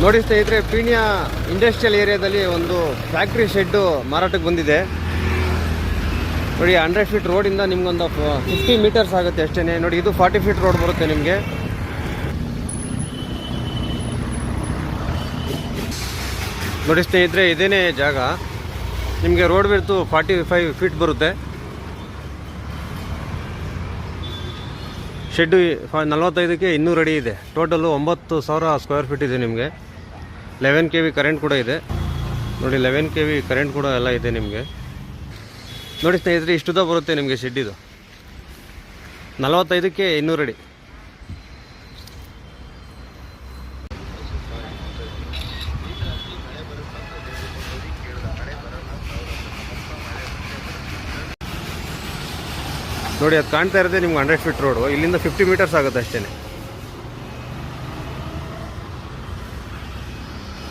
ನೋಡಿ ಸ್ನೇಹಿತರೆ, ಪೀಣ್ಯ ಇಂಡಸ್ಟ್ರಿಯಲ್ ಏರಿಯಾದಲ್ಲಿ ಒಂದು ಫ್ಯಾಕ್ಟ್ರಿ ಶೆಡ್ಡು ಮಾರಾಟಕ್ಕೆ ಬಂದಿದೆ. ನೋಡಿ 100 ಫೀಟ್ ರೋಡಿಂದ ನಿಮ್ಗೊಂದು 50 ಮೀಟರ್ಸ್ ಆಗುತ್ತೆ ಅಷ್ಟೇ. ನೋಡಿ ಇದು 40 ಫೀಟ್ ರೋಡ್ ಬರುತ್ತೆ ನಿಮಗೆ. ನೋಡಿ ಸ್ನೇಹಿತರೆ, ಇದೇನೇ ಜಾಗ. ನಿಮಗೆ ರೋಡ್ ಬಿಡ್ತು 45 ಫೀಟ್ ಬರುತ್ತೆ. ಶೆಡ್ಡು 45ಕ್ಕೆ 200 ಅಡಿ ಇದೆ. ಟೋಟಲು 9,000 ಸ್ಕ್ವೇರ್ ಫೀಟ್ ಇದೆ ನಿಮಗೆ. 11 kV ಕರೆಂಟ್ ಕೂಡ ಇದೆ. ನೋಡಿ 11 kV ಕರೆಂಟ್ ಕೂಡ ಎಲ್ಲ ಇದೆ ನಿಮಗೆ. ನೋಡಿ ಸ್ನೇಹಿತರೆ, ಇಷ್ಟುದ ಬರುತ್ತೆ ನಿಮಗೆ ಶೆಡ್. ಇದು 45ಕ್ಕೆ 200 ಅಡಿ. ನೋಡಿ ಅದು ಕಾಣ್ತಾ ಇರುತ್ತೆ ನಿಮ್ಗೆ 100 ಫೀಟ್ ರೋಡು. ಇಲ್ಲಿಂದ 50 ಮೀಟರ್ಸ್ ಆಗುತ್ತೆ ಅಷ್ಟೇ.